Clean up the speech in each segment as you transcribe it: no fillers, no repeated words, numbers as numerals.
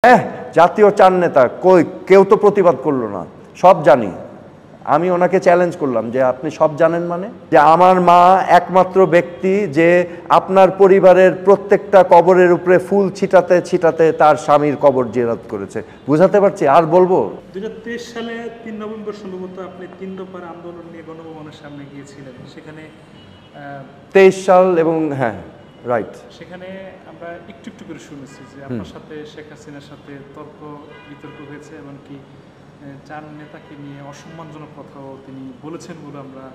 হ্যাঁ, জাতীয় চার নেতা কই কেউ তো প্রতিবাদ করলো না, সব জানি। আমি ওনাকে চ্যালেঞ্জ করলাম যে আপনি সব জানেন মানে, যে আমার মা একমাত্র ব্যক্তি যে আপনার পরিবারের প্রত্যেকটা কবরের উপরে ফুল ছিটাতে ছিটাতে তার স্বামীর কবর জিয়ারত করেছে। বুঝাতে পারছি? আর বলবো? 2023 সালে 3 নভেম্বর সম্ভবত আপনি 3 দফার আন্দোলন নিয়ে গণভবনের সামনে গিয়েছিলেন। সেখানে 23 সাল এবং হ্যাঁ রাইট, সেখানে আমরা একটু একটু করে শুনেছি যে আপনার সাথে শেখ হাসিনার সাথে তর্ক বিতর্ক হয়েছে, এমনকি চার নেতাকে নিয়ে অসম্মানজনক কথাও তিনি বলেছেন বলে আমরা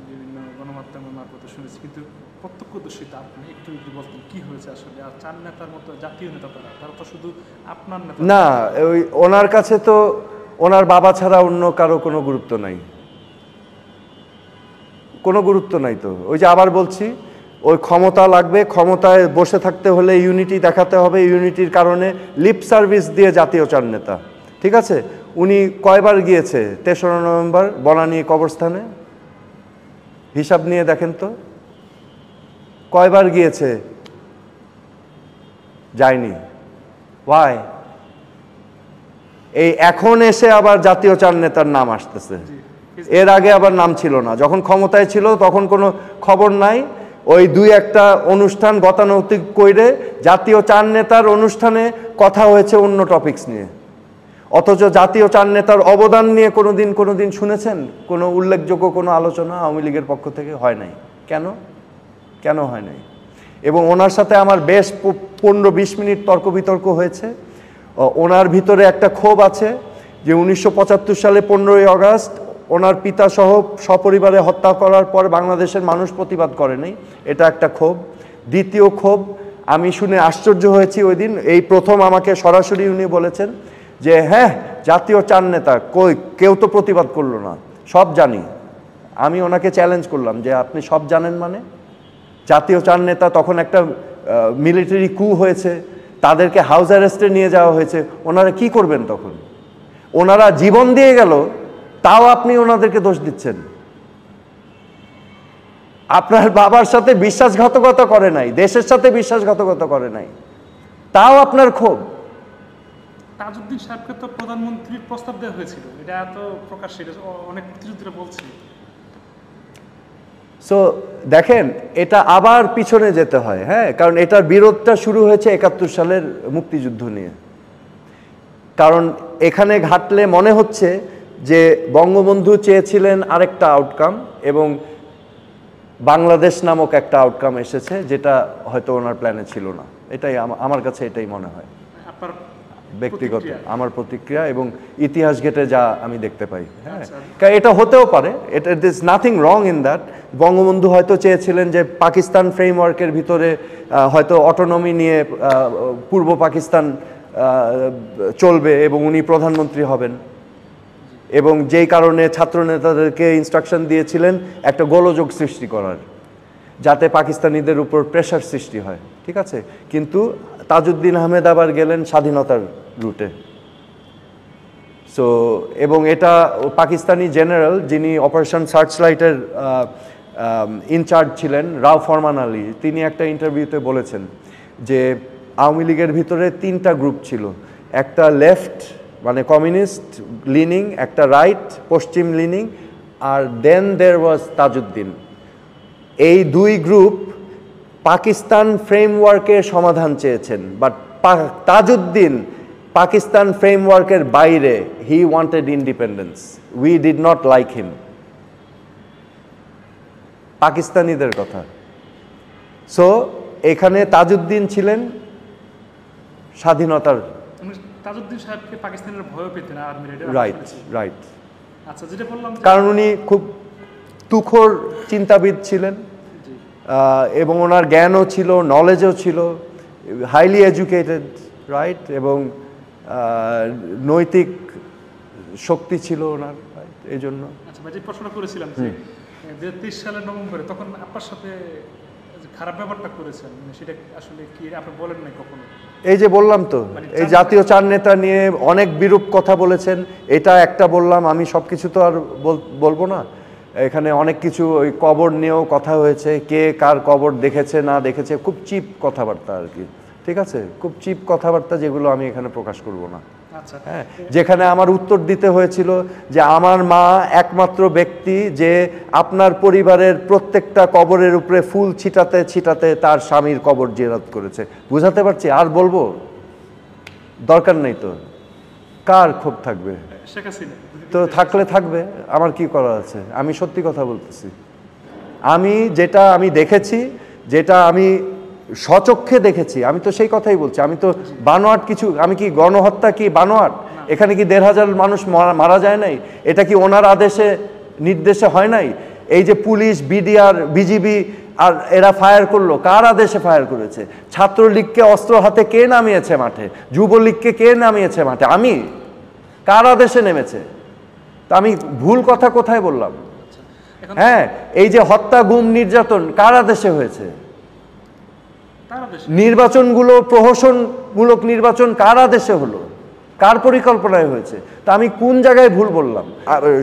বিভিন্ন গণমাধ্যমের মারফতে শুনেছি। কিন্তু প্রত্যক্ষদর্শীতা আপনি একটু যদি বলতেন কি হয়েছে আসলে। আর চার নেতার মতো জাতীয় নেতা তারা তো শুধু আপনার নেতা না, ওই ওনার কাছে তো ওনার বাবা ছাড়া অন্য কারো কোনো গুরুত্ব নাই, কোনো গুরুত্ব নাই। তো ওই যে আবার বলছি, ওই ক্ষমতা লাগবে, ক্ষমতায় বসে থাকতে হলে ইউনিটি দেখাতে হবে, ইউনিটির কারণে লিপ সার্ভিস দিয়ে জাতীয় চার নেতা। ঠিক আছে, উনি কয়বার গিয়েছে 3রা নভেম্বর বনানী কবরস্থানে? হিসাব নিয়ে দেখেন তো, কয়বার গিয়েছে? যায়নি। ওয়াই? এই এখন এসে আবার জাতীয় চার নেতার নাম আসতেছে, এর আগে আবার নাম ছিল না। যখন ক্ষমতায় ছিল তখন কোনো খবর নাই, ওই 2-1টা অনুষ্ঠান গতানুগতিক কইরে জাতীয় চার নেতার অনুষ্ঠানে কথা হয়েছে অন্য টপিকস নিয়ে। অথচ জাতীয় চার নেতার অবদান নিয়ে কোনোদিন শুনেছেন কোনো উল্লেখযোগ্য কোনো আলোচনা আওয়ামী লীগের পক্ষ থেকে? হয় নাই। কেন হয় নাই? এবং ওনার সাথে আমার বেশ 15-20 মিনিট তর্ক বিতর্ক হয়েছে। ওনার ভিতরে একটা ক্ষোভ আছে যে 1975 সালে 15ই আগস্ট ওনার পিতা সহ সপরিবারে হত্যা করার পর বাংলাদেশের মানুষ প্রতিবাদ করেনি, এটা একটা ক্ষোভ। দ্বিতীয় ক্ষোভ, আমি শুনে আশ্চর্য হয়েছি ওই দিন, এই প্রথম আমাকে সরাসরি উনি বলেছেন যে হ্যাঁ, জাতীয় চার নেতা কই কেউ তো প্রতিবাদ করলো না, সব জানি। আমি ওনাকে চ্যালেঞ্জ করলাম যে আপনি সব জানেন মানে, জাতীয় চার নেতা তখন একটা মিলিটারি কু হয়েছে, তাদেরকে হাউস অ্যারেস্টে নিয়ে যাওয়া হয়েছে, ওনারা কি করবেন তখন? ওনারা জীবন দিয়ে গেল, তাও আপনি ওনাদেরকে দোষ দিচ্ছেন। আপনার বাবার সাথে বিশ্বাসঘাতকতা করে নাই, দেশের সাথে বিশ্বাসঘাতকতা করে নাই, তাও আপনার ক্ষোভ। তাজউদ্দিন সাহেবকে তো প্রধানমন্ত্রীর প্রস্তাব দেওয়া হয়েছিল, এটা তো প্রকাশ্যে অনেক মুক্তিযোদ্ধারা বলছে। সো দেখেন, এটা আবার পিছনে যেতে হয়, হ্যাঁ, কারণ এটার বিরোধটা শুরু হয়েছে 71 সালের মুক্তিযুদ্ধ নিয়ে। কারণ এখানে ঘাটলে মনে হচ্ছে যে বঙ্গবন্ধু চেয়েছিলেন আরেকটা আউটকাম এবং বাংলাদেশ নামক একটা আউটকাম এসেছে, যেটা হয়তো ওনার প্ল্যানে ছিল না। এটাই আমার কাছে এটাই মনে হয়, ব্যক্তিগত আমার প্রতিক্রিয়া এবং ইতিহাস ঘেটে যা আমি দেখতে পাই। হ্যাঁ, কারণ এটা হতেও পারে, এটা is nothing wrong in that. Bangabandhu হয়তো চেয়েছিলেন যে পাকিস্তান ফ্রেমওয়ার্কের ভিতরে হয়তো অটোনমি নিয়ে পূর্ব পাকিস্তান চলবে এবং উনি প্রধানমন্ত্রী হবেন, এবং যেই কারণে ছাত্র নেতাদেরকে ইনস্ট্রাকশন দিয়েছিলেন একটা গোলযোগ সৃষ্টি করার, যাতে পাকিস্তানিদের উপর প্রেশার সৃষ্টি হয়। ঠিক আছে, কিন্তু তাজউদ্দিন আহমেদ আবার গেলেন স্বাধীনতার রুটে। সো এবং এটা পাকিস্তানি জেনারেল যিনি অপারেশন সার্চলাইটের ইনচার্জ ছিলেন, রাও ফরমান আলী, তিনি একটা ইন্টারভিউতে বলেছেন যে আওয়ামী লীগের ভিতরে 3টা গ্রুপ ছিল, একটা লেফট মানে কমিউনিস্ট লিনিং, একটা রাইট পশ্চিম লিনিং, আর দেন দেয়ার ওয়াজ তাজউদ্দিন। এই 2 গ্রুপ পাকিস্তান ফ্রেমওয়ার্কের সমাধান চেয়েছেন, বাট তাজউদ্দিন পাকিস্তান ফ্রেমওয়ার্কের বাইরে, he wanted independence, we did not like him. পাকিস্তানিদের কথা। সো এখানে তাজউদ্দিন ছিলেন স্বাধীনতার, তাজউদ্দিন সাহেবকে পাকিস্তানের ভয় পেতেন আর্মি। রাইট। আচ্ছা, যেটা বললাম, কারণ উনি খুব তুখোড় চিন্তাবিদ ছিলেন এবং ওনার জ্ঞানও ছিল, নলেজও ছিল, হাইলি এডুকেটেড, রাইট, এবং নৈতিক শক্তি ছিল ওনার, এই জন্য। আচ্ছা ভাই, যে প্রশ্নটা করেছিলাম যে 2023 সালের নভেম্বরে তখন আপনার সাথে খারাপ ব্যাপারটা করেছেন, সেটা আসলে কি আপনি বলেন নাই কখনো? এই যে বললাম তো, এই জাতীয় চার নেতা নিয়ে অনেক বিরূপ কথা বলেছেন, এটা একটা বললাম, আমি সব কিছু তো আর বলবো না। এখানে অনেক কিছু, ওই কবর নিয়েও কথা হয়েছে, কে কার কবর দেখেছে না দেখেছে, খুব চিপ কথাবার্তা আর কি। ঠিক আছে, খুব চিপ কথাবার্তা যেগুলো আমি এখানে প্রকাশ করব না। আচ্ছা, হ্যাঁ, যেখানে আমার উত্তর দিতে হয়েছিল যে আমার মা একমাত্র ব্যক্তি যে আপনার পরিবারের প্রত্যেকটা কবরের উপরে ফুল ছিটাতে ছিটাতে তার স্বামীর কবর জিয়ারত করেছে। বুঝাতে পারছি? আর বলবো দরকার নেই তো, কার ক্ষোভ থাকবে? শেখ হাসিনা তো থাকলে থাকবে, আমার কি করার আছে? আমি সত্যি কথা বলতেছি। আমি যেটা আমি দেখেছি, যেটা আমি স্বচক্ষে দেখেছি, আমি তো সেই কথাই বলছি। আমি তো বানোয়াট কিছু, আমি কি গণহত্যা কি বানোয়াট? এখানে কি ১৫০০ মানুষ মারা যায় নাই? এটা কি ওনার আদেশে নির্দেশে হয় নাই? এই যে পুলিশ, বিডিআর, বিজিবি আর এরা ফায়ার করলো, কার আদেশে ফায়ার করেছে? ছাত্রলীগকে অস্ত্র হাতে কে নামিয়েছে মাঠে? যুবলীগকে কে নামিয়েছে মাঠে? আমি। কার আদেশে নেমেছে? তা আমি ভুল কথা কোথায় বললাম? হ্যাঁ, এই যে হত্যা, গুম, নির্যাতন কার আদেশে হয়েছে? নির্বাচনগুলো, প্রহসনমূলক নির্বাচন কার আদেশে হলো? কার পরিকল্পনায় হয়েছে? তা আমি কোন জায়গায় ভুল বললাম?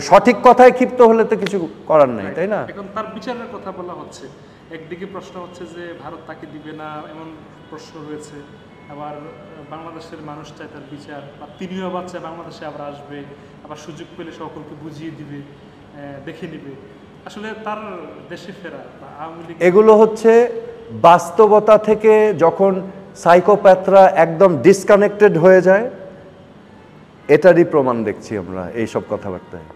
সঠিক কথায় ক্ষিপ্ত হলে তো কিছু করার নেই, তাই না? এখন তার বিচারের কথা বলা হচ্ছে, একদিকে প্রশ্ন হচ্ছে যে ভারত তাকে দিবে না, এমন প্রশ্ন রয়েছে। আবার বাংলাদেশের মানুষ চায় তার বিচার, বা তিনিও আবার চায় বাংলাদেশে আবার আসবে, আবার সুযোগ পেলে সকলকে বুঝিয়ে দিবে, দেখে নিবে। আসলে তার দেশে ফেরা বা আওয়ামী লীগ, এগুলো হচ্ছে বাস্তবতা থেকে যখন সাইকোপ্যাথরা একদম ডিসকানেক্টেড হয়ে যায়, এটারই প্রমাণ দেখছি আমরা এইসব কথাবার্তায়।